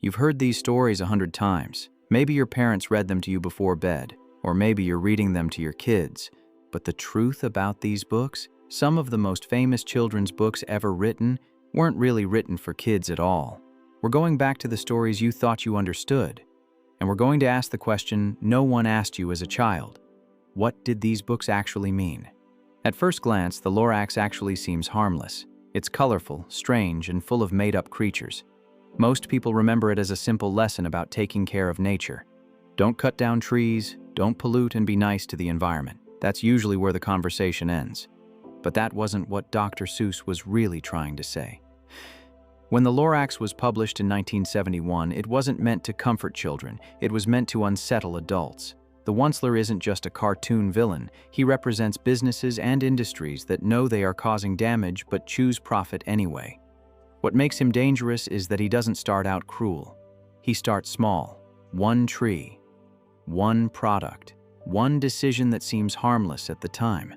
You've heard these stories 100 times. Maybe your parents read them to you before bed, or maybe you're reading them to your kids. But the truth about these books, some of the most famous children's books ever written, weren't really written for kids at all. We're going back to the stories you thought you understood, and we're going to ask the question no one asked you as a child. What did these books actually mean? At first glance, the Lorax actually seems harmless. It's colorful, strange, and full of made-up creatures. Most people remember it as a simple lesson about taking care of nature. Don't cut down trees, don't pollute, and be nice to the environment. That's usually where the conversation ends. But that wasn't what Dr. Seuss was really trying to say. When the Lorax was published in 1971, it wasn't meant to comfort children, it was meant to unsettle adults. The Onceler isn't just a cartoon villain, he represents businesses and industries that know they are causing damage but choose profit anyway. What makes him dangerous is that he doesn't start out cruel. He starts small. One tree, one product, one decision that seems harmless at the time.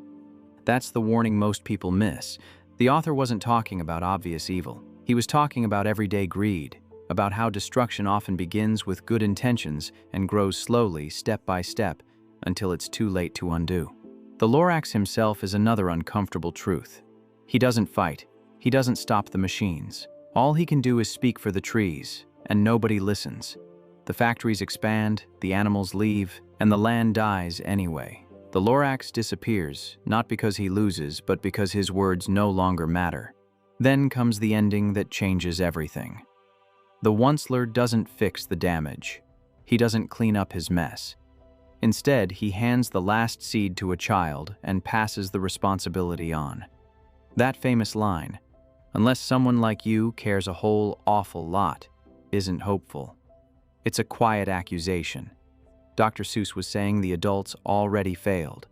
That's the warning most people miss. The author wasn't talking about obvious evil. He was talking about everyday greed, about how destruction often begins with good intentions and grows slowly, step by step, until it's too late to undo. The Lorax himself is another uncomfortable truth. He doesn't fight. He doesn't stop the machines. All he can do is speak for the trees, and nobody listens. The factories expand, the animals leave, and the land dies anyway. The Lorax disappears, not because he loses, but because his words no longer matter. Then comes the ending that changes everything. The Onceler doesn't fix the damage. He doesn't clean up his mess. Instead, he hands the last seed to a child and passes the responsibility on. That famous line, "Unless someone like you cares a whole awful lot," isn't hopeful. It's a quiet accusation. Dr. Seuss was saying the adults already failed,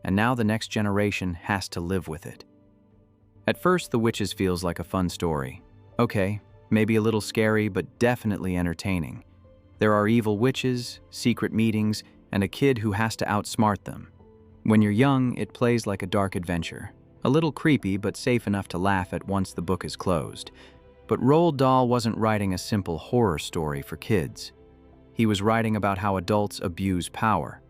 and now the next generation has to live with it. At first, The Witches feels like a fun story. Okay, maybe a little scary, but definitely entertaining. There are evil witches, secret meetings, and a kid who has to outsmart them. When you're young, it plays like a dark adventure. A little creepy, but safe enough to laugh at once the book is closed. But Roald Dahl wasn't writing a simple horror story for kids. He was writing about how adults abuse power.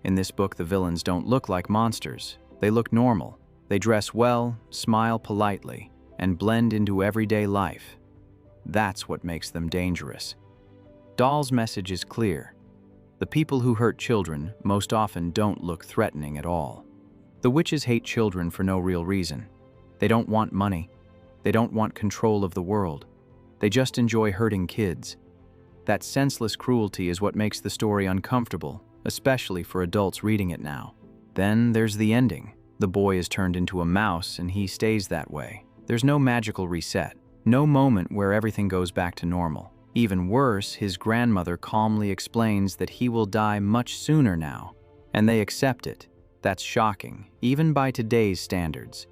In this book, the villains don't look like monsters. They look normal. They dress well, smile politely, and blend into everyday life. That's what makes them dangerous. Dahl's message is clear. The people who hurt children most often don't look threatening at all. The witches hate children for no real reason. They don't want money. They don't want control of the world. They just enjoy hurting kids. That senseless cruelty is what makes the story uncomfortable, especially for adults reading it now. Then there's the ending. The boy is turned into a mouse and he stays that way. There's no magical reset, no moment where everything goes back to normal. Even worse, his grandmother calmly explains that he will die much sooner now, and they accept it. That's shocking, even by today's standards.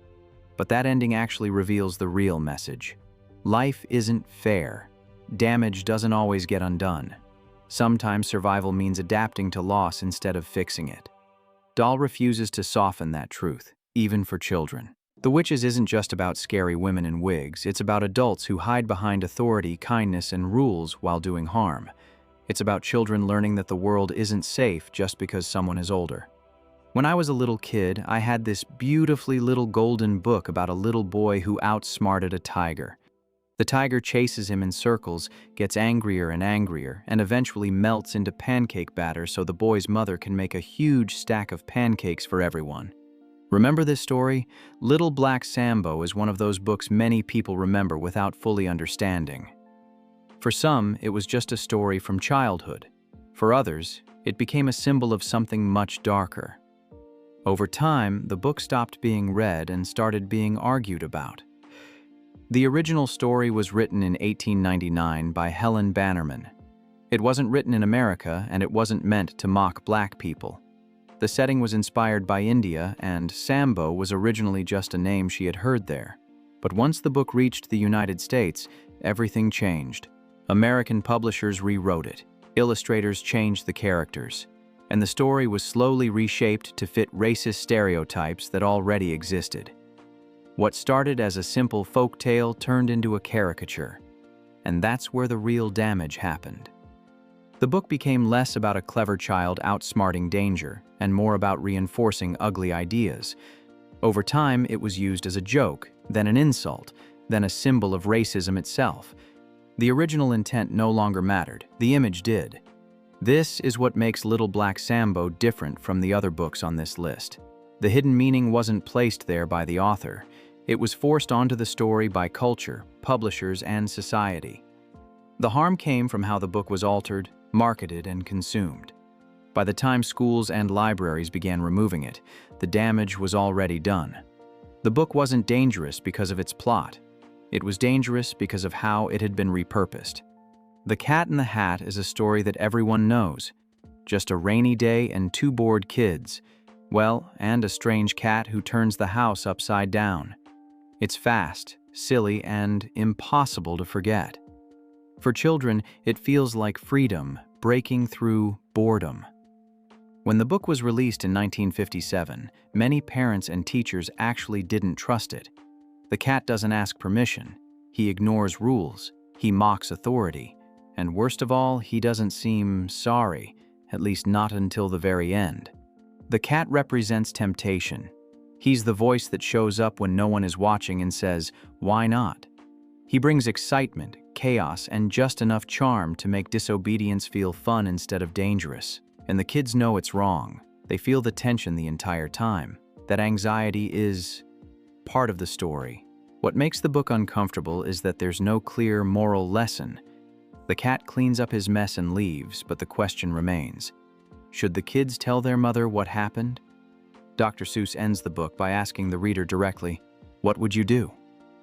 But that ending actually reveals the real message. Life isn't fair. Damage doesn't always get undone. Sometimes survival means adapting to loss instead of fixing it. Dahl refuses to soften that truth, even for children. The Witches isn't just about scary women in wigs, it's about adults who hide behind authority, kindness, and rules while doing harm. It's about children learning that the world isn't safe just because someone is older. When I was a little kid, I had this beautifully little golden book about a little boy who outsmarted a tiger. The tiger chases him in circles, gets angrier and angrier, and eventually melts into pancake batter so the boy's mother can make a huge stack of pancakes for everyone. Remember this story? Little Black Sambo is one of those books many people remember without fully understanding. For some, it was just a story from childhood. For others, it became a symbol of something much darker. Over time, the book stopped being read and started being argued about. The original story was written in 1899 by Helen Bannerman. It wasn't written in America, and it wasn't meant to mock black people. The setting was inspired by India, and Sambo was originally just a name she had heard there. But once the book reached the United States, everything changed. American publishers rewrote it. Illustrators changed the characters. And the story was slowly reshaped to fit racist stereotypes that already existed. What started as a simple folk tale turned into a caricature. and that's where the real damage happened. The book became less about a clever child outsmarting danger and more about reinforcing ugly ideas. Over time, it was used as a joke, then an insult, then a symbol of racism itself. The original intent no longer mattered, the image did. This is what makes Little Black Sambo different from the other books on this list. The hidden meaning wasn't placed there by the author. It was forced onto the story by culture, publishers, and society. The harm came from how the book was altered, marketed, and consumed. By the time schools and libraries began removing it, the damage was already done. The book wasn't dangerous because of its plot. It was dangerous because of how it had been repurposed. The Cat in the Hat is a story that everyone knows. Just a rainy day and two bored kids. Well, and a strange cat who turns the house upside down. It's fast, silly, and impossible to forget. For children, it feels like freedom breaking through boredom. When the book was released in 1957, many parents and teachers actually didn't trust it. The cat doesn't ask permission. He ignores rules. He mocks authority. And worst of all, he doesn't seem sorry, at least not until the very end. The cat represents temptation. He's the voice that shows up when no one is watching and says, "Why not?" He brings excitement, chaos, and just enough charm to make disobedience feel fun instead of dangerous. And the kids know it's wrong. They feel the tension the entire time. That anxiety is part of the story. What makes the book uncomfortable is that there's no clear moral lesson. The cat cleans up his mess and leaves, but the question remains. Should the kids tell their mother what happened? Dr. Seuss ends the book by asking the reader directly, "What would you do?"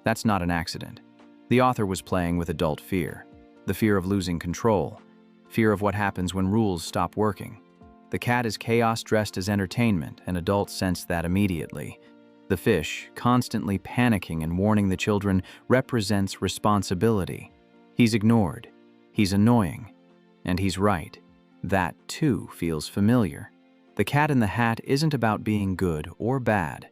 That's not an accident. The author was playing with adult fear. The fear of losing control. Fear of what happens when rules stop working. The cat is chaos dressed as entertainment, and adults sense that immediately. The fish, constantly panicking and warning the children, represents responsibility. He's ignored. He's annoying. And he's right. That, too, feels familiar. The Cat in the Hat isn't about being good or bad.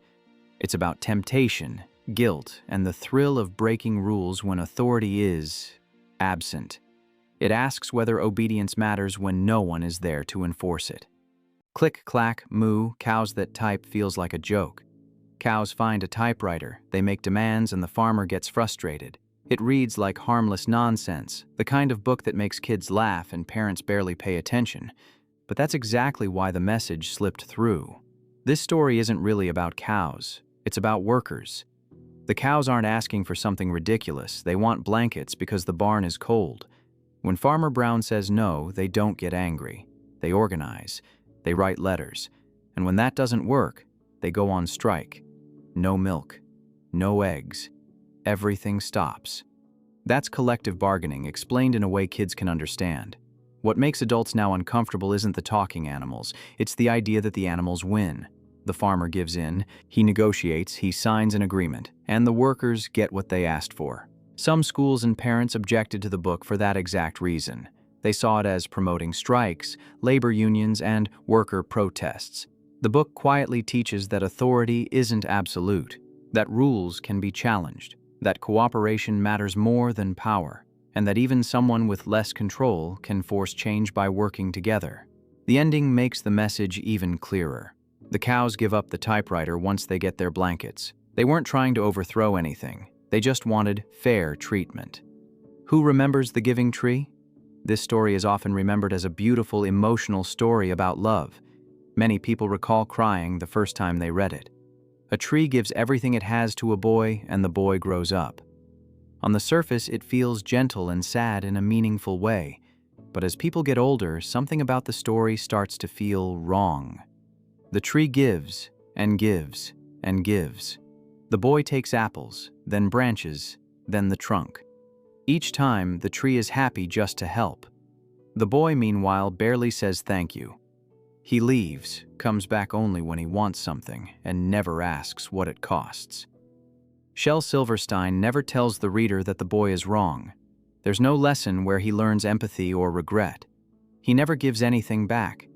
It's about temptation, guilt, and the thrill of breaking rules when authority is absent. It asks whether obedience matters when no one is there to enforce it. Click, clack, moo, cows that type feels like a joke. Cows find a typewriter, they make demands, and the farmer gets frustrated. It reads like harmless nonsense, the kind of book that makes kids laugh and parents barely pay attention. But that's exactly why the message slipped through. This story isn't really about cows, it's about workers. The cows aren't asking for something ridiculous, they want blankets because the barn is cold. When Farmer Brown says no, they don't get angry. They organize, they write letters, and when that doesn't work, they go on strike. No milk, no eggs. Everything stops. That's collective bargaining, explained in a way kids can understand. What makes adults now uncomfortable isn't the talking animals, it's the idea that the animals win. The farmer gives in, he negotiates, he signs an agreement, and the workers get what they asked for. Some schools and parents objected to the book for that exact reason. They saw it as promoting strikes, labor unions, and worker protests. The book quietly teaches that authority isn't absolute, that rules can be challenged, that cooperation matters more than power, and that even someone with less control can force change by working together. The ending makes the message even clearer. The cows give up the typewriter once they get their blankets. They weren't trying to overthrow anything. They just wanted fair treatment. Who remembers The Giving Tree? This story is often remembered as a beautiful, emotional story about love. Many people recall crying the first time they read it. A tree gives everything it has to a boy, and the boy grows up. On the surface, it feels gentle and sad in a meaningful way. But as people get older, something about the story starts to feel wrong. The tree gives, and gives, and gives. The boy takes apples, then branches, then the trunk. Each time, the tree is happy just to help. The boy, meanwhile, barely says thank you. He leaves, comes back only when he wants something, and never asks what it costs. Shel Silverstein never tells the reader that the boy is wrong. There's no lesson where he learns empathy or regret. He never gives anything back.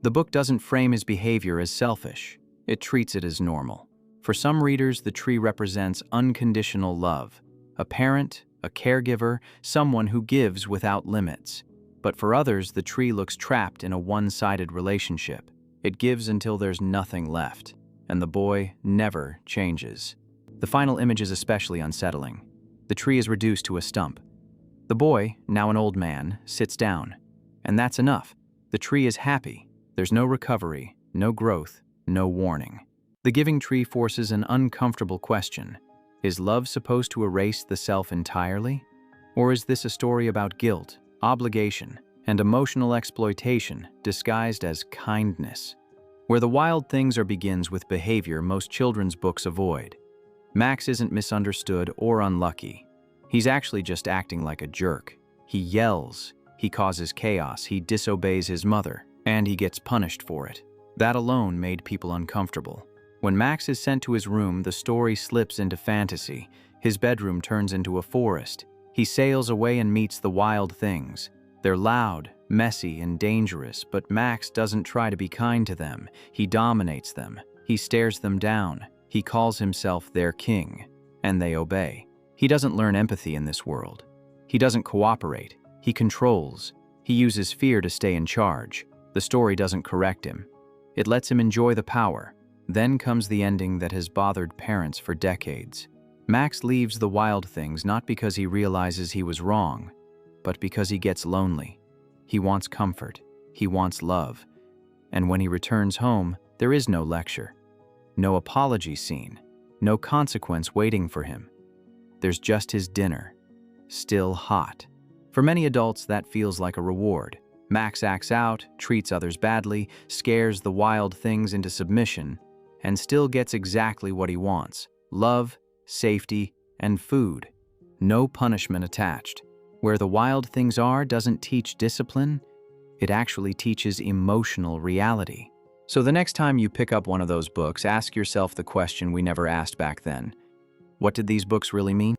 The book doesn't frame his behavior as selfish. It treats it as normal. For some readers, the tree represents unconditional love. A parent, a caregiver, someone who gives without limits. But for others, the tree looks trapped in a one-sided relationship. It gives until there's nothing left, and the boy never changes. The final image is especially unsettling. The tree is reduced to a stump. The boy, now an old man, sits down. And that's enough. The tree is happy. There's no recovery, no growth, no warning. The giving tree forces an uncomfortable question. Is love supposed to erase the self entirely? Or is this a story about guilt, obligation, and emotional exploitation disguised as kindness? Where the wild things begins with behavior most children's books avoid. Max isn't misunderstood or unlucky. He's actually just acting like a jerk. He yells, he causes chaos, he disobeys his mother, and he gets punished for it. That alone made people uncomfortable. When Max is sent to his room, the story slips into fantasy. His bedroom turns into a forest. He sails away and meets the wild things. They're loud, messy, and dangerous, but Max doesn't try to be kind to them. He dominates them. He stares them down. He calls himself their king, and they obey. He doesn't learn empathy in this world. He doesn't cooperate. He controls. He uses fear to stay in charge. The story doesn't correct him. It lets him enjoy the power. Then comes the ending that has bothered parents for decades. Max leaves the wild things not because he realizes he was wrong, but because he gets lonely. He wants comfort. He wants love. And when he returns home, there is no lecture, no apology scene, no consequence waiting for him. There's just his dinner, still hot. For many adults, that feels like a reward. Max acts out, treats others badly, scares the wild things into submission, and still gets exactly what he wants: love, safety, and food. No punishment attached. Where the wild things doesn't teach discipline, it actually teaches emotional reality. So the next time you pick up one of those books, ask yourself the question we never asked back then. What did these books really mean?